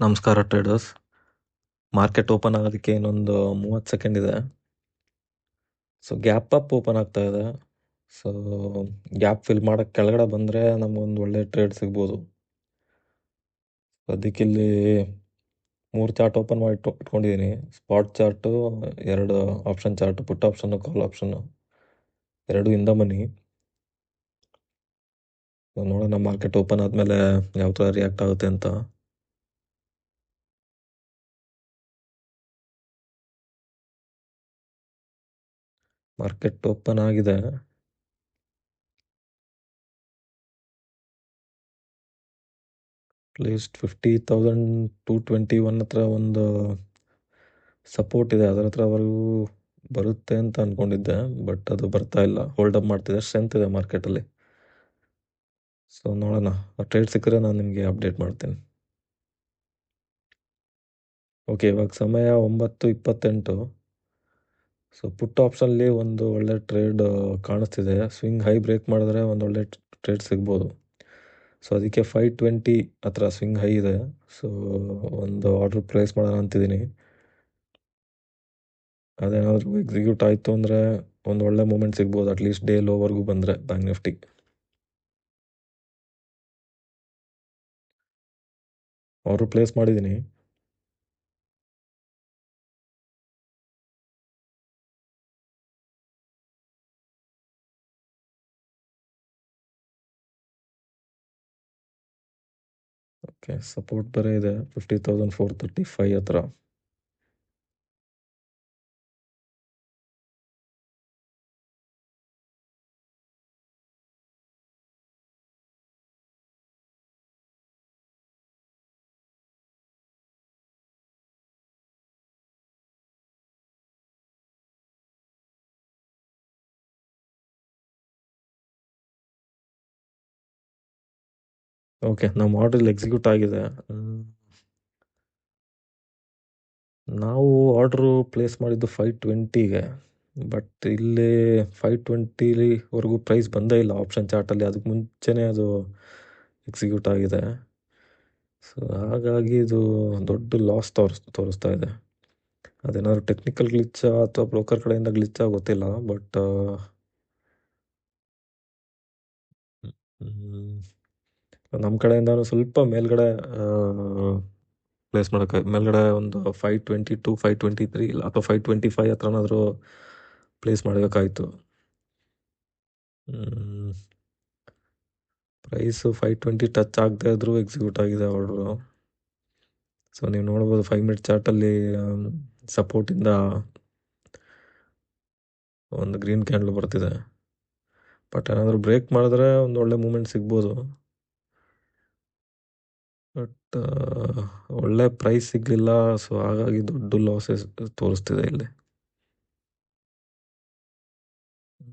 ನಮಸ್ಕಾರ traders. Market open ಆಗೋದಕ್ಕೆ ಇನ್ನೊಂದು 30 ಸೆಕೆಂಡ್ ಇದೆ. ಸೊ ಗ್ಯಾಪ್ ಅಪ್ ಓಪನ್ ಆಗ್ತಾ ಇದೆ. ಸೊ ಗ್ಯಾಪ್ ಫಿಲ್ ಮಾಡೋಕ್ಕೆ ಕೆಳಗಡೆ ಬಂದರೆ ನಮಗೊಂದು ಒಳ್ಳೆ ಟ್ರೇಡ್ ಸಿಗ್ಬೋದು. ಅದಕ್ಕಿಲ್ಲಿ 3 ಚಾರ್ಟ್ ಓಪನ್ ಮಾಡಿ ಇಟ್ಕೊಂಡಿದ್ದೀನಿ. ಸ್ಪಾಟ್ ಚಾರ್ಟು, 2 ಆಪ್ಷನ್ ಚಾರ್ಟ್, ಪುಟ್ ಆಪ್ಷನ್ನು, ಕಾಲ್ ಆಪ್ಷನ್ನು, 2 ಇಂದ ಮನಿ. ನೋಡೋಣ ಮಾರ್ಕೆಟ್ ಓಪನ್ ಆದಮೇಲೆ ಯಾವ ಥರ ರಿಯಾಕ್ಟ್ ಆಗುತ್ತೆ ಅಂತ. ಮಾರ್ಕೆಟ್ ಓಪನ್ ಆಗಿದೆ. ಅಟ್ಲೀಸ್ಟ್ 50,221 ಹತ್ರ ಒಂದು ಸಪೋರ್ಟ್ ಇದೆ. ಅದರ ಹತ್ರವರೆಗೂ ಬರುತ್ತೆ ಅಂತ ಅಂದ್ಕೊಂಡಿದ್ದೆ, ಬಟ್ ಅದು ಬರ್ತಾ ಇಲ್ಲ. ಹೋಲ್ಡ್ ಅಪ್ ಮಾಡ್ತಿದೆ. ಸ್ಟ್ರೆಂತ್ ಇದೆ ಮಾರ್ಕೆಟಲ್ಲಿ. ಸೊ ನೋಡೋಣ, ಟ್ರೇಡ್ ಸಿಕ್ಕರೆ ನಾನು ನಿಮಗೆ ಅಪ್ಡೇಟ್ ಮಾಡ್ತೀನಿ. ಓಕೆ, ಇವಾಗ ಸಮಯ 9:28. ಸೊ ಪುಟ್ ಆಪ್ಷನ್ಲಿ ಒಂದು ಒಳ್ಳೆ ಟ್ರೇಡ್ ಕಾಣಿಸ್ತಿದೆ. ಸ್ವಿಂಗ್ ಹೈ ಬ್ರೇಕ್ ಮಾಡಿದ್ರೆ ಒಂದು ಒಳ್ಳೆ ಟ್ರೇಡ್ ಸಿಗ್ಬೋದು. ಸೊ ಅದಕ್ಕೆ 520 ಹತ್ರ ಸ್ವಿಂಗ್ ಹೈ ಇದೆ. ಸೊ ಒಂದು ಆರ್ಡ್ರ್ ಪ್ಲೇಸ್ ಮಾಡೋಣ ಅಂತಿದ್ದೀನಿ. ಅದೇನಾದರೂ ಎಕ್ಸಿಕ್ಯೂಟ್ ಆಯಿತು ಅಂದರೆ ಒಂದು ಒಳ್ಳೆ ಮೂಮೆಂಟ್ ಸಿಗ್ಬೋದು. ಅಟ್ಲೀಸ್ಟ್ ಡೇ ಲೋವರೆಗೂ ಬಂದರೆ ಬ್ಯಾಂಕ್ ನಿಫ್ಟಿ. ಆರ್ಡ್ರ್ ಪ್ಲೇಸ್ ಮಾಡಿದ್ದೀನಿ. ಓಕೆ, ಸಪೋರ್ಟ್ ಬೇರೆ ಇದೆ 50,435 ಹತ್ರ. ಓಕೆ, ನಮ್ಮ ಆರ್ಡ್ರ್ ಎಕ್ಸಿಕ್ಯೂಟ್ ಆಗಿದೆ. ನಾವು ಆರ್ಡ್ರು ಪ್ಲೇಸ್ ಮಾಡಿದ್ದು 520ಗೆ, ಬಟ್ ಇಲ್ಲಿ 520ವರೆಗೂ ಪ್ರೈಸ್ ಬಂದೇ ಇಲ್ಲ ಆಪ್ಷನ್ ಚಾರ್ಟಲ್ಲಿ. ಅದಕ್ಕೆ ಮುಂಚೆನೇ ಅದು ಎಕ್ಸಿಕ್ಯೂಟ್ ಆಗಿದೆ. ಸೊ ಹಾಗಾಗಿ ಇದು ದೊಡ್ಡ ಲಾಸ್ ತೋರಿಸ್ತಾ ಇದೆ. ಅದೇನಾದ್ರು ಟೆಕ್ನಿಕಲ್ ಗ್ಲಿಚ್ ಅಥವಾ ಬ್ರೋಕರ್ ಕಡೆಯಿಂದ ಗ್ಲಿಚ್ ಗೊತ್ತಿಲ್ಲ, ಬಟ್ ನಮ್ಮ ಕಡೆಯಿಂದನೂ ಸ್ವಲ್ಪ ಮೇಲ್ಗಡೆ ಪ್ಲೇಸ್ ಮಾಡೋಕ್ಕೆ, ಮೇಲ್ಗಡೆ ಒಂದು 522, 523 ಇಲ್ಲ ಅಥವಾ 525 ಹತ್ರನಾದರೂ ಪ್ಲೇಸ್ ಮಾಡಬೇಕಾಯಿತು. ಪ್ರೈಸು 520 ಟಚ್ ಆಗದೆ ಇದ್ರೂ ಎಕ್ಸಿಕ್ಯೂಟ್ ಆಗಿದೆ ಆರ್ಡ್ರು. ಸೊ ನೀವು ನೋಡ್ಬೋದು 5 ಮಿನಿಟ್ ಚಾರ್ಟಲ್ಲಿ ಸಪೋರ್ಟಿಂದ ಒಂದು ಗ್ರೀನ್ ಕ್ಯಾಂಡಲ್ ಬರ್ತಿದೆ. ಬಟ್ ಏನಾದರೂ ಬ್ರೇಕ್ ಮಾಡಿದ್ರೆ ಒಂದು ಒಳ್ಳೆ ಮೂಮೆಂಟ್ ಸಿಗ್ಬೋದು. ಬಟ್ ಒಳ್ಳೆ ಪ್ರೈಸ್ ಸಿಗಲಿಲ್ಲ. ಸೊ ಹಾಗಾಗಿ ದೊಡ್ಡ ಲಾಸಸ್ ತೋರಿಸ್ತಿದೆ ಇಲ್ಲಿ.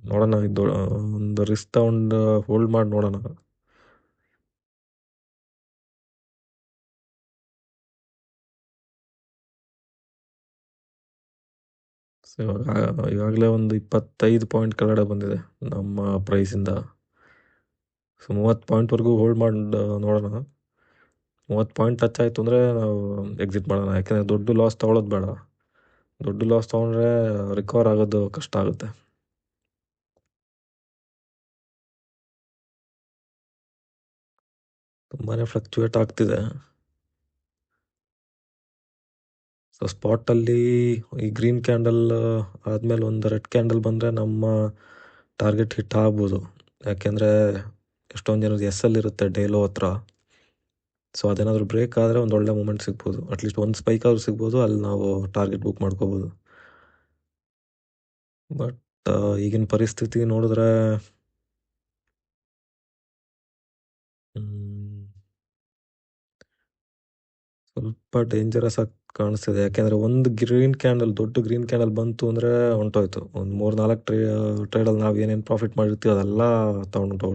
ನೋಡೋಣ, ಇದು ಒಂದು ರಿಸ್ಕ್ ತಗೊಂಡು ಹೋಲ್ಡ್ ಮಾಡಿ ನೋಡೋಣ. ಸೊ ಇವಾಗಲೇ ಒಂದು 25 ಪಾಯಿಂಟ್ ಕೆಳಗಡೆ ಬಂದಿದೆ ನಮ್ಮ ಪ್ರೈಸಿಂದ. ಸೊ 30 ಪಾಯಿಂಟ್ವರೆಗೂ ಹೋಲ್ಡ್ ಮಾಡಿ ನೋಡೋಣ. 30 ಪಾಯಿಂಟ್ ಟಚ್ ಆಯಿತು ಅಂದರೆ ನಾವು ಎಕ್ಸಿಟ್ ಮಾಡೋಣ. ಯಾಕೆಂದರೆ ದೊಡ್ಡ ಲಾಸ್ ತೊಗೊಳೋದು ಬೇಡ. ದೊಡ್ಡ ಲಾಸ್ ತೊಗೊಂಡ್ರೆ ರಿಕವರ್ ಆಗೋದು ಕಷ್ಟ ಆಗುತ್ತೆ. ತುಂಬಾ ಫ್ಲಕ್ಚುಯೇಟ್ ಆಗ್ತಿದೆ. ಸೊ ಸ್ಪಾಟಲ್ಲಿ ಈ ಗ್ರೀನ್ ಕ್ಯಾಂಡಲ್ ಆದಮೇಲೆ ಒಂದು ರೆಡ್ ಕ್ಯಾಂಡಲ್ ಬಂದರೆ ನಮ್ಮ ಟಾರ್ಗೆಟ್ ಹಿಟ್ ಆಗ್ಬೋದು. ಯಾಕೆಂದರೆ ಎಷ್ಟೊಂದು ಜನದ ಇರುತ್ತೆ ಡೇ ಲೋ ಹತ್ರ. ಸೊ ಅದೇನಾದರೂ ಬ್ರೇಕ್ ಆದರೆ ಒಂದು ಒಳ್ಳೆ ಮೂಮೆಂಟ್ ಸಿಗ್ಬೋದು. ಅಟ್ಲೀಸ್ಟ್ ಒಂದು ಸ್ಪೈಕ್ ಆದರೂ ಸಿಗ್ಬೋದು. ಅಲ್ಲಿ ನಾವು ಟಾರ್ಗೆಟ್ ಬುಕ್ ಮಾಡ್ಕೋಬೋದು. ಬಟ್ ಈಗಿನ ಪರಿಸ್ಥಿತಿ ನೋಡಿದ್ರೆ ಸ್ವಲ್ಪ ಡೇಂಜರಸ್ ಆಗಿ ಕಾಣಿಸ್ತಿದೆ. ಯಾಕೆಂದರೆ ಒಂದು ದೊಡ್ಡ ಗ್ರೀನ್ ಕ್ಯಾಂಡಲ್ ಬಂತು ಅಂದರೆ ಹೊಂಟೋಯ್ತು. ಒಂದು 3-4 ಟ್ರೇಡಲ್ಲಿ ನಾವು ಏನೇನು ಪ್ರಾಫಿಟ್ ಮಾಡಿರ್ತೀವಿ ಅದೆಲ್ಲ ತೊಗೊಂಡು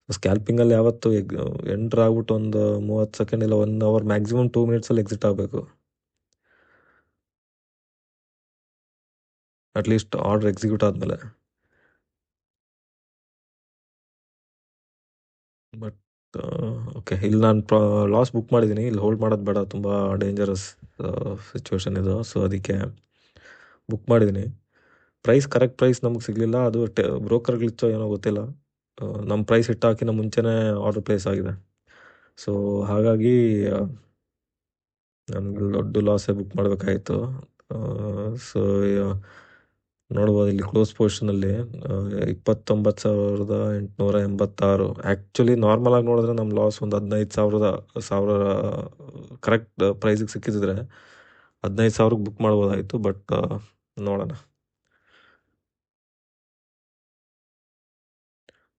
ಸ್ಕ್ಯಾಲ್ಪಿಂಗಲ್ಲಿ ಯಾವತ್ತು ಎಂಟ್ರ್ ಆಗ್ಬಿಟ್ಟು ಒಂದು 30 ಸೆಕೆಂಡ್ ಇಲ್ಲ 1 ಅವರ್, ಮ್ಯಾಕ್ಸಿಮಮ್ 2 ಮಿನಿಟ್ಸಲ್ಲಿ ಎಕ್ಸಿಟ್ ಆಗಬೇಕು. ಅಟ್ಲೀಸ್ಟ್ ಆರ್ಡರ್ ಎಕ್ಸಿಕ್ಯೂಟ್ ಆದಮೇಲೆ. ಬಟ್ ಓಕೆ, ಇಲ್ಲಿ ನಾನು ಲಾಸ್ ಬುಕ್ ಮಾಡಿದ್ದೀನಿ. ಇಲ್ಲಿ ಹೋಲ್ಡ್ ಮಾಡೋದು ಬೇಡ, ತುಂಬ ಡೇಂಜರಸ್ ಸಿಚುವೇಶನ್ ಇದು. ಸೊ ಅದಕ್ಕೆ ಬುಕ್ ಮಾಡಿದ್ದೀನಿ. ಕರೆಕ್ಟ್ ಪ್ರೈಸ್ ನಮಗೆ ಸಿಗಲಿಲ್ಲ. ಅದು ಬ್ರೋಕರ್ ಗ್ಲಿಚ್ಚೋ ಏನೋ ಗೊತ್ತಿಲ್ಲ. ನಮ್ಮ ಪ್ರೈಸ್ ಇಟ್ಟಾಕಿನ ಮುಂಚೆನೇ ಆರ್ಡರ್ ಪ್ಲೇಸ್ ಆಗಿದೆ. ಸೊ ಹಾಗಾಗಿ ನನಗೆ ದೊಡ್ಡ ಲಾಸೇ ಬುಕ್ ಮಾಡಬೇಕಾಯಿತು. ಸೊ ನೋಡ್ಬೋದು ಇಲ್ಲಿ ಕ್ಲೋಸ್ ಪೊಸಿಷನಲ್ಲಿ 29,886. ಆ್ಯಕ್ಚುಲಿ ನಾರ್ಮಲ್ ಆಗಿ ನೋಡಿದ್ರೆ ನಮ್ಮ ಲಾಸ್ ಒಂದು 15,000 ಕರೆಕ್ಟ್ ಪ್ರೈಸಿಗೆ ಸಿಕ್ಕಿದ್ರೆ 15,000ಕ್ಕೆ ಬುಕ್ ಮಾಡ್ಬೋದಾಯಿತು. ಬಟ್ ನೋಡೋಣ.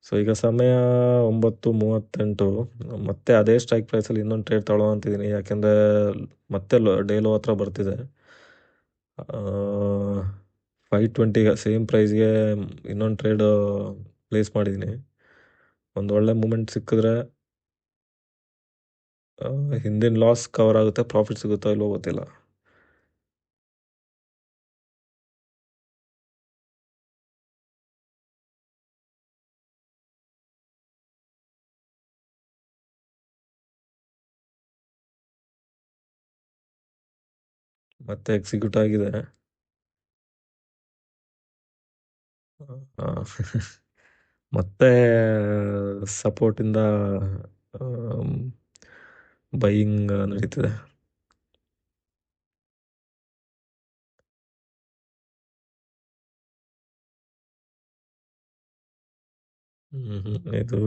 ಸೊ ಈಗ ಸಮಯ 9:38. ಮತ್ತೆ ಅದೇ ಸ್ಟ್ರೈಕ್ ಪ್ರೈಸಲ್ಲಿ ಇನ್ನೊಂದು ಟ್ರೇಡ್ ತಗೊಳ್ಳೋ ಅಂತಿದ್ದೀನಿ. ಯಾಕೆಂದರೆ ಮತ್ತೆ ಡೇ ಲೋ ಹತ್ರ ಬರ್ತಿದೆ. 520 ಸೇಮ್ ಪ್ರೈಸ್ಗೆ ಇನ್ನೊಂದು ಟ್ರೇಡ್ ಪ್ಲೇಸ್ ಮಾಡಿದ್ದೀನಿ. ಒಂದು ಒಳ್ಳೆ ಮೂಮೆಂಟ್ ಸಿಕ್ಕಿದ್ರೆ ಹಿಂದಿನ ಲಾಸ್ ಕವರ್ ಆಗುತ್ತೆ, ಪ್ರಾಫಿಟ್ ಸಿಗುತ್ತೋ ಇಲ್ವೋ ಗೊತ್ತಿಲ್ಲ. ಮತ್ತೆ ಎಕ್ಸಿಕ್ಯೂಟ್ ಆಗಿದೆ. ಮತ್ತೆ ಸಪೋರ್ಟಿಂದ ಬೈಯಿಂಗ್ ನಡೀತಿದೆ. ಇದು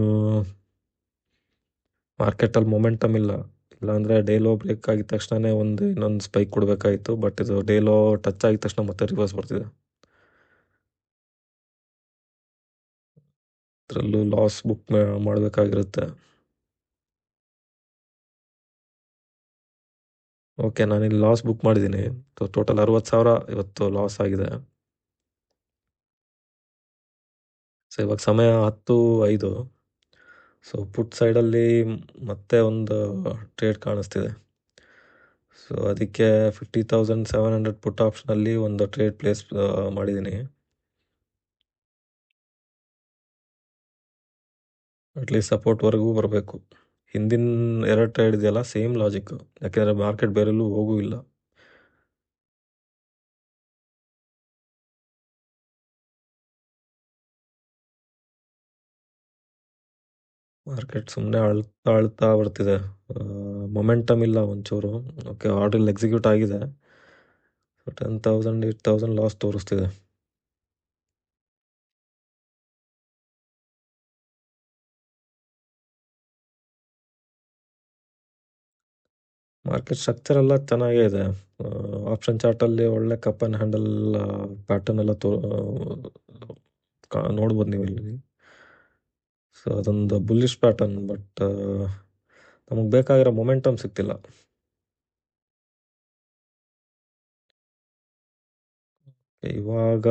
ಮಾರ್ಕೆಟಲ್ಲಿ ಮೊಮೆಂಟಮ್ ಇಲ್ಲಾಂದರೆ ಡೇ ಲೋ ಬ್ರೇಕ್ ಆಗಿದ ತಕ್ಷಣ ಇನ್ನೊಂದು ಸ್ಪೈಕ್ ಕೊಡಬೇಕಾಯಿತು. ಬಟ್ ಇದು ಡೇ ಲೋ ಟಚ್ ಆಗಿದ ತಕ್ಷಣ ಮತ್ತೆ ರಿವರ್ಸ್ ಬರ್ತಿದೆ. ಅದರಲ್ಲೂ ಲಾಸ್ ಬುಕ್ ಮಾಡಬೇಕಾಗಿರುತ್ತೆ. ಓಕೆ, ನಾನಿಲ್ಲಿ ಲಾಸ್ ಬುಕ್ ಮಾಡಿದ್ದೀನಿ. ಟೋಟಲ್ 60,000 ಇವತ್ತು ಲಾಸ್ ಆಗಿದೆ. ಸೊ ಇವಾಗ ಸಮಯ 10:05. ಸೊ ಪುಟ್ ಸೈಡಲ್ಲಿ ಮತ್ತೆ ಒಂದು ಟ್ರೇಡ್ ಕಾಣಿಸ್ತಿದೆ. ಸೊ ಅದಕ್ಕೆ 50,700 ಪುಟ್ ಆಪ್ಷನಲ್ಲಿ ಒಂದು ಟ್ರೇಡ್ ಪ್ಲೇಸ್ ಮಾಡಿದ್ದೀನಿ. ಅಟ್ಲೀಸ್ಟ್ ಸಪೋರ್ಟ್ವರೆಗೂ ಬರಬೇಕು. ಹಿಂದಿನ 2 ಟ್ರೇಡ್ ಇದೆಯಲ್ಲ, ಸೇಮ್ ಲಾಜಿಕ್. ಯಾಕೆಂದರೆ ಮಾರ್ಕೆಟ್ ಬೇರೆಲ್ಲೂ ಹೋಗೂ ಇಲ್ಲ. ಮಾರ್ಕೆಟ್ ಸುಮ್ಮನೆ ಅಳ್ತಾ ಬರ್ತಿದೆ. ಮೊಮೆಂಟಮ್ ಇಲ್ಲ ಒಂಚೂರು. ಓಕೆ, ಆರ್ಡರ್ ಎಕ್ಸಿಕ್ಯೂಟ್ ಆಗಿದೆ. 10,000 8,000 ಲಾಸ್ ತೋರಿಸ್ತಿದೆ. ಮಾರ್ಕೆಟ್ ಸ್ಟ್ರಕ್ಚರ್ ಎಲ್ಲ ಚೆನ್ನಾಗೇ ಇದೆ. ಆಪ್ಷನ್ ಚಾರ್ಟಲ್ಲಿ ಒಳ್ಳೆ ಕಪ್ ಆ್ಯಂಡ್ ಹ್ಯಾಂಡಲ್ ಪ್ಯಾಟರ್ನ್ ಎಲ್ಲ ನೋಡ್ಬೋದು ನೀವು ಇಲ್ಲಿ. ಸೊ ಅದೊಂದು ಬುಲ್ಲಿಶ್ ಪ್ಯಾಟರ್ನ್. ಬಟ್ ನಮಗೆ ಬೇಕಾಗಿರೋ ಮೊಮೆಂಟಮ್ ಸಿಗ್ತಿಲ್ಲ. ಇವಾಗ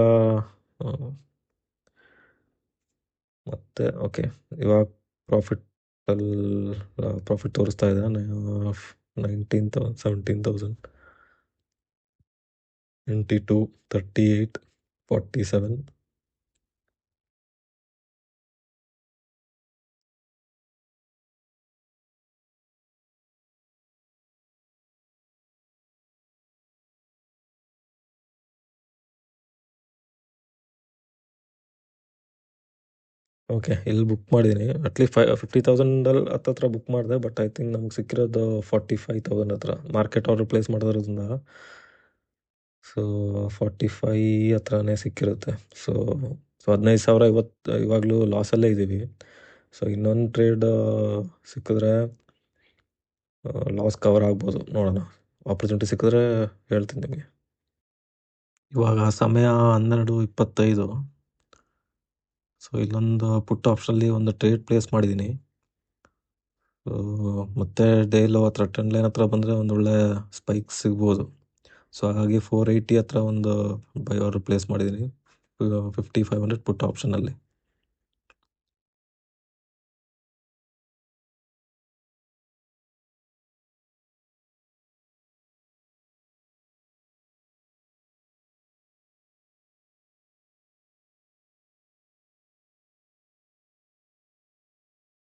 ಮತ್ತೆ ಓಕೆ, ಇವಾಗ ಪ್ರಾಫಿಟ್ ತೋರಿಸ್ತಾ ಇದೆ 19,000 17,000 22 38 47. ಓಕೆ, ಇಲ್ಲಿ ಬುಕ್ ಮಾಡಿದ್ದೀನಿ. ಅಟ್ಲೀಸ್ಟ್ 50,000 ಹತ್ತತ್ರ ಬುಕ್ ಮಾಡಿದೆ. ಬಟ್ ಐ ಥಿಂಕ್ ನಮ್ಗೆ ಸಿಕ್ಕಿರೋದು 45,000 ಹತ್ರ ಮಾರ್ಕೆಟ್ ಆರ್ಡರ್ ಪ್ಲೇಸ್ ಮಾಡೋದ್ರಿಂದ. ಸೊ 45 ಹತ್ರನೇ ಸಿಕ್ಕಿರುತ್ತೆ. ಸೊ 15,000 ಇವಾಗಲೂ ಲಾಸಲ್ಲೇ ಇದ್ದೀವಿ. ಸೊ ಇನ್ನೊಂದು ಟ್ರೇಡ್ ಸಿಕ್ಕಿದ್ರೆ ಲಾಸ್ ಕವರ್ ಆಗ್ಬೋದು. ನೋಡೋಣ, ಆಪರ್ಚುನಿಟಿ ಸಿಕ್ಕಿದ್ರೆ ಹೇಳ್ತೀನಿ ನಿಮಗೆ. ಇವಾಗ ಸಮಯ 12:25. ಸೊ ಇಲ್ಲೊಂದು ಪುಟ್ ಆಪ್ಷನಲ್ಲಿ ಒಂದು ಟ್ರೇಡ್ ಪ್ಲೇಸ್ ಮಾಡಿದ್ದೀನಿ. ಮತ್ತೆ ಡೇ ಲೋ ಹತ್ರ ಟ್ರೆಂಡ್ ಲೈನ್ ಹತ್ರ ಬಂದರೆ ಒಂದು ಒಳ್ಳೆ ಸ್ಪೈಕ್ ಸಿಗ್ಬೋದು. ಸೊ ಹಾಗಾಗಿ 480 ಹತ್ರ ಒಂದು ಬೈ ಆರ್ಡರ್ ಪ್ಲೇಸ್ ಮಾಡಿದ್ದೀನಿ 5,500 ಪುಟ್ ಆಪ್ಷನಲ್ಲಿ.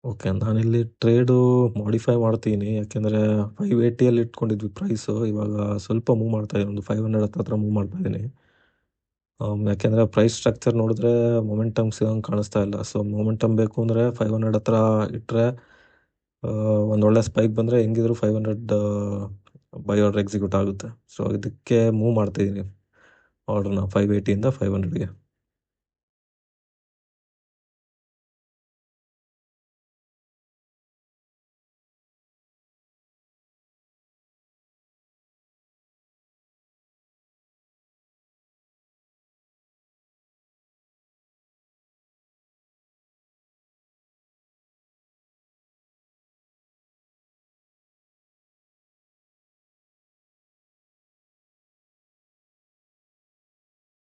ಓಕೆ, ನಾನಿಲ್ಲಿ ಟ್ರೇಡು ಮಾಡಿಫೈ ಮಾಡ್ತೀನಿ. ಯಾಕೆಂದರೆ 580 ಇಟ್ಕೊಂಡಿದ್ವಿ ಪ್ರೈಸು. ಇವಾಗ ಸ್ವಲ್ಪ ಮೂವ್ ಮಾಡ್ತಾ ಇದ್ದೀನಿ, ಒಂದು 500 ಹತ್ರ ಮೂವ್ ಮಾಡ್ತಾ ಇದ್ದೀನಿ. ಯಾಕೆಂದರೆ ಪ್ರೈಸ್ ಸ್ಟ್ರಕ್ಚರ್ ನೋಡಿದ್ರೆ ಮೊಮೆಂಟಮ್ ಸಿಗೋಂಗೆ ಕಾಣಿಸ್ತಾ ಇಲ್ಲ. ಸೊ ಮೊಮೆಂಟಮ್ ಬೇಕು ಅಂದರೆ 500 ಹತ್ರ ಇಟ್ಟರೆ ಒಂದು ಒಳ್ಳೆ ಸ್ಪೈಕ್ ಬಂದರೆ ಹೆಂಗಿದ್ರು 500 ಬೈ ಆರ್ಡರ್ ಎಕ್ಸಿಕ್ಯೂಟ್ ಆಗುತ್ತೆ. ಸೊ ಇದಕ್ಕೆ ಮೂವ್ ಮಾಡ್ತಿದ್ದೀನಿ ಆರ್ಡ್ರನ್ನ 580ಇಂದ 500ಗೆ.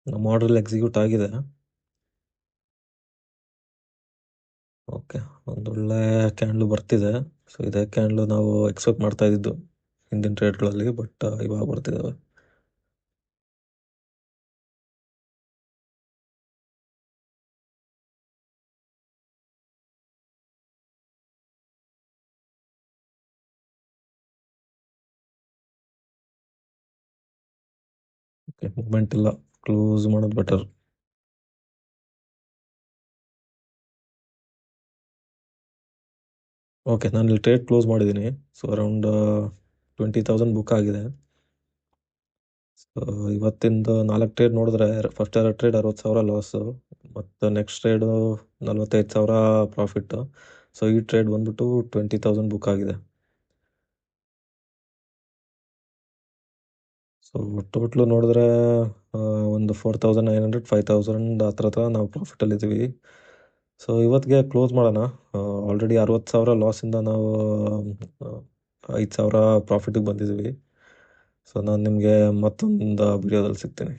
ನಮ್ಮ ಆರ್ಡ್ರಲ್ಲಿ ಎಕ್ಸಿಕ್ಯೂಟ್ ಆಗಿದೆ. ಓಕೆ, ಒಂದೊಳ್ಳೆ ಕ್ಯಾಂಡ್ಲು ಬರ್ತಿದೆ. ಸೊ ಇದೇ ಕ್ಯಾಂಡ್ಲು ನಾವು ಎಕ್ಸ್ಪೆಕ್ಟ್ ಮಾಡ್ತಾ ಇದ್ದಿದ್ದು ಹಿಂದಿನ ಟ್ರೇಡ್ಗಳಲ್ಲಿ, ಬಟ್ ಇವಾಗ ಬರ್ತಿದ್ದಾವೆ. ಓಕೆ, ಮೂಮೆಂಟ್ ಇಲ್ಲ, ಕ್ಲೋಸ್ ಮಾಡೋದು ಬೆಟರ್. ಓಕೆ, ನಾನು ಇಲ್ಲಿ ಟ್ರೇಡ್ ಕ್ಲೋಸ್ ಮಾಡಿದ್ದೀನಿ. ಸೊ ಅರೌಂಡ್ 20,000 ಬುಕ್ ಆಗಿದೆ. ಸೊ ಇವತ್ತಿಂದ 4 ಟ್ರೇಡ್ ನೋಡಿದ್ರೆ ಫಸ್ಟ್ 2 ಟ್ರೇಡ್ 60,000 ಲಾಸು, ಮತ್ತು ನೆಕ್ಸ್ಟ್ ಟ್ರೇಡು 45,000 ಪ್ರಾಫಿಟ್ಟು. ಸೊ ಈ ಟ್ರೇಡ್ ಬಂದ್ಬಿಟ್ಟು 20,000 ಬುಕ್ ಆಗಿದೆ. ಸೊ ಟೋಟ್ಲು ನೋಡಿದ್ರೆ ಒಂದು 4,900 5,000 ಹತ್ರ ನಾವು ಪ್ರಾಫಿಟಲ್ಲಿದ್ದೀವಿ. ಸೊ ಇವತ್ತಿಗೆ ಕ್ಲೋಸ್ ಮಾಡೋಣ. ಆಲ್ರೆಡಿ 60,000 ಲಾಸಿಂದ ನಾವು 5,000 ಪ್ರಾಫಿಟಿಗೆ ಬಂದಿದ್ದೀವಿ. ಸೊ ನಾನು ನಿಮಗೆ ಮತ್ತೊಂದು ವಿಡಿಯೋದಲ್ಲಿ ಸಿಗ್ತೀನಿ.